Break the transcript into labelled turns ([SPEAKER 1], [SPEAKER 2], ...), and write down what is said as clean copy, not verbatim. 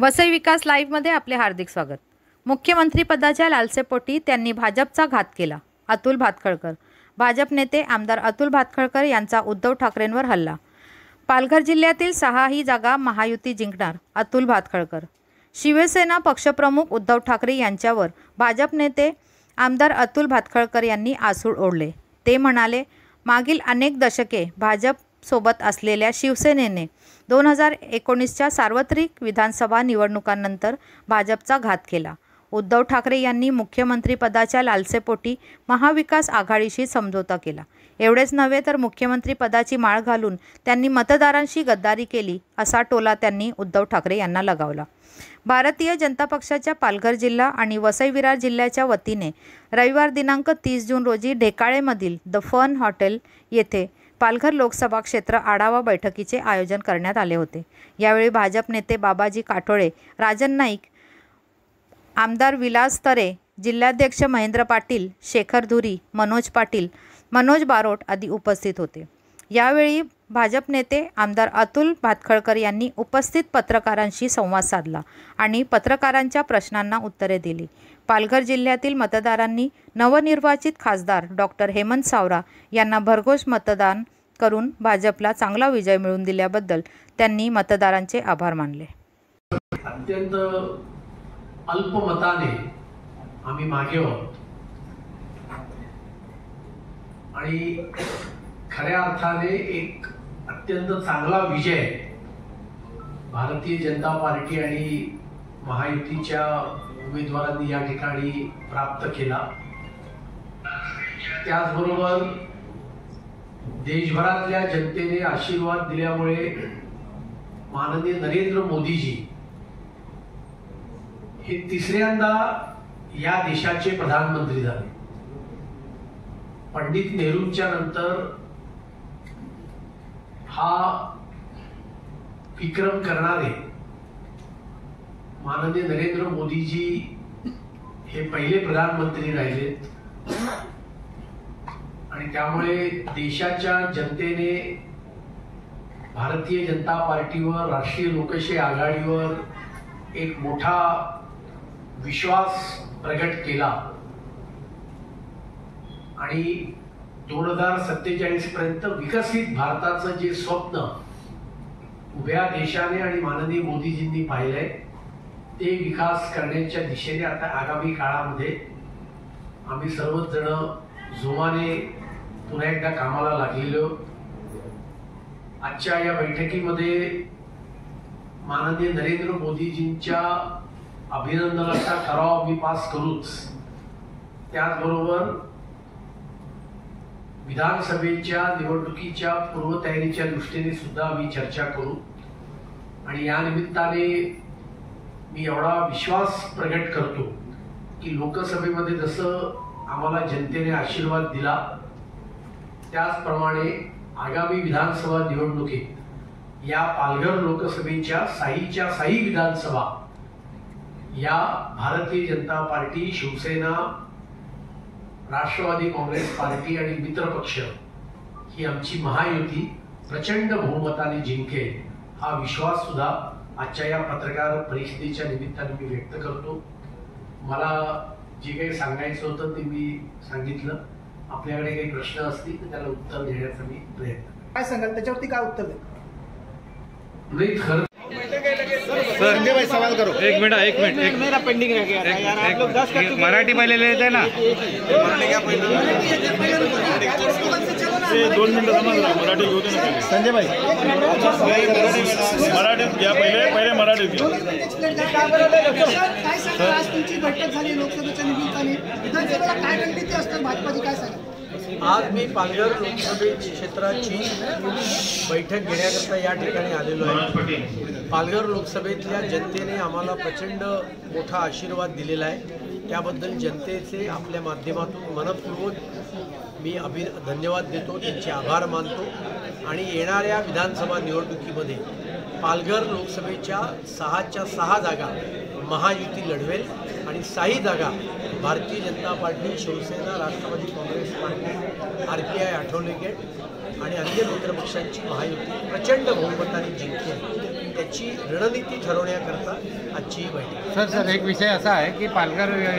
[SPEAKER 1] वसई विकास लाईव्हमध्ये आपले हार्दिक स्वागत। मुख्यमंत्री पदाच्या लालसेपोटी त्यांनी भाजपचा घात केला। अतुल भातखळकर। भाजप नेते आमदार अतुल भातखळकर यांचा उद्धव ठाकरेंवर हल्ला। पालघर जिल्ह्यातील 6ही जागा महायुती जिंकणार, अतुल भातखळकर। शिवसेना पक्षप्रमुख उद्धव ठाकरे यांच्यावर भाजप नेते आमदार अतुल भातखळकर यांनी आसूड ओढले। ते म्हणाले, मागील अनेक दशके भाजप सोबत असलेल्या शिवसेनेने 2019च्या सार्वत्रिक विधानसभा निवडणुकांनंतर भाजपचा घात केला। उद्धव ठाकरे यांनी मुख्यमंत्रीपदाच्या लालसेपोटी महाविकास आघाडीशी समझोता केला। एवढेच नव्हे तर मुख्यमंत्रीपदाची माळ घालून त्यांनी मतदारांशी गद्दारी केली, असा टोला त्यांनी उद्धव ठाकरे यांना लगावला। भारतीय जनता पक्षाच्या पालघर जिल्हा आणि वसई विरार जिल्ह्याच्या वतीने रविवार दिनांक 30 जून रोजी ढेकाळेमधील द फन हॉटेल येथे पालघर लोकसभा क्षेत्र आढावा बैठकीचे आयोजन करण्यात आले होते। यावेळी भाजप नेते बाबाजी काटोळे, राजन नाईक, आमदार विलास तरे, जिल्हाध्यक्ष महेंद्र पाटील, शेखर धुरी, मनोज पाटील, मनोज बारोट आदी उपस्थित होते। यावेळी भाजप नेते आमदार अतुल भातखळकर यांनी उपस्थित पत्रकारांशी संवाद साधला आणि पत्रकारांच्या प्रश्नांना उत्तरे दिली। पालघर जिल्ह्यातील मतदारांनी नवनिर्वाचित खासदार डॉक्टर हेमंत सावरा यांना भरघोस मतदान करून भाजपला चांगला विजय मिळवून दिल्याबद्दल त्यांनी मतदारांचे आभार मानले।
[SPEAKER 2] अत्यंत अल्प मताने आम्ही मागे आहोत आणि खऱ्या अर्थाने एक अत्यंत चांगला विजय भारतीय जनता पार्टी आणि महायुतीच्या उमेदवारांनी या ठिकाणी प्राप्त केला। त्याचबरोबर देशभरातल्या जनतेने आशीर्वाद दिल्यामुळे माननीय नरेंद्र मोदीजी हे तिसऱ्यांदा या देशाचे प्रधानमंत्री झाले। पंडित नेहरूंच्या नंतर हा विक्रम करणारे माननीय नरेंद्र मोदीजी हे पहिले प्रधानमंत्री राहिलेत आणि त्यामुळे देशाच्या जनतेने भारतीय जनता पार्टीवर, राष्ट्रीय लोकशाही आघाडीवर एक मोठा विश्वास प्रगट केला आणि 2047 पर्यंत विकसित भारताचं जे स्वप्न उभ्या देशाने आणि माननीय मोदीजींनी पाहिलंय ते विकास करण्याच्या दिशेने आता आगामी काळामध्ये आम्ही सर्वच जण जोमाने पुन्हा एकदा कामाला लागलेलो। आजच्या या बैठकीमध्ये माननीय नरेंद्र मोदीजींच्या अभिनंदनाचा ठराव आम्ही पास करूच, त्याचबरोबर विधानसभेच्या निवडणुकीच्या पूर्वतयारीच्या दृष्टीने सुद्धा आम्ही चर्चा करू आणि या निमित्ताने मी एवढा विश्वास प्रगट करतो की लोकसभेमध्ये जसं आम्हाला जनतेने आशीर्वाद दिला त्याचप्रमाणे आगामी विधानसभा निवडणुकीत या पालघर लोकसभेच्या 6च्या 6 विधानसभा या भारतीय जनता पार्टी, शिवसेना, राष्ट्रवादी काँग्रेस पार्टी आणि मित्रपक्ष ही आमची महायुती प्रचंड बहुमताने जिंकेल हा विश्वास सुद्धा आजच्या या पत्रकार परिषदेच्या निमित्ताने मी व्यक्त करतो। मला जे काही सांगायचं होतं ते मी सांगितलं। आपल्याकडे काही प्रश्न असतील तर त्याला उत्तर देण्याचा मी प्रयत्न करेन।
[SPEAKER 3] काय सांगाल त्याच्यावरती काय उत्तर देईल?
[SPEAKER 2] नाही खरं
[SPEAKER 4] संजय भाई सवाल करो। एक मिनट
[SPEAKER 3] मेरा पेंडिंग रह गया था यार, आप लोग 10 कर चुके।
[SPEAKER 4] मराठी में ले लेते हैं ना, मराठी क्या पहले 2 मिनट समझ मराठी घेऊ दे ना संजय भाई, मराठी घ्या पहिले मराठी
[SPEAKER 3] आज तुमची बैठक झाली लोकसभेच्या निमित्ताने, विधानसभेला काय रणनीती असते भाजपाची, काय सांगाल?
[SPEAKER 5] आज मी पालघर लोकसभा क्षेत्राची बैठक घेण्याकरता या ठिकाणी आलेलो आहे। पालघर लोकसभेतल्या जनतेने आम्हाला प्रचंड मोठा आशीर्वाद दिलेला आहे, त्याबद्दल जनतेचे आपल्या माध्यमातून मनपूर्वक मी धन्यवाद देतो, त्यांचे आभार मानतो आणि येणाऱ्या विधानसभा निवडणुकीमध्ये पालघर लोकसभेच्या 6च्या 6 जागा महायुती लढवेल आणि 6 जागा Bharatiya Janata party, Shiv Sena, Rashtravadi Congress party, RPI Athawale गेट आणि अन्य मित्रपक्षांची महायुती प्रचंड बहुमताने जिंकली। त्याची रणनीती ठरवण्याकरता आजची ही बैठक.
[SPEAKER 4] सर एक विषय असा आहे की पालघर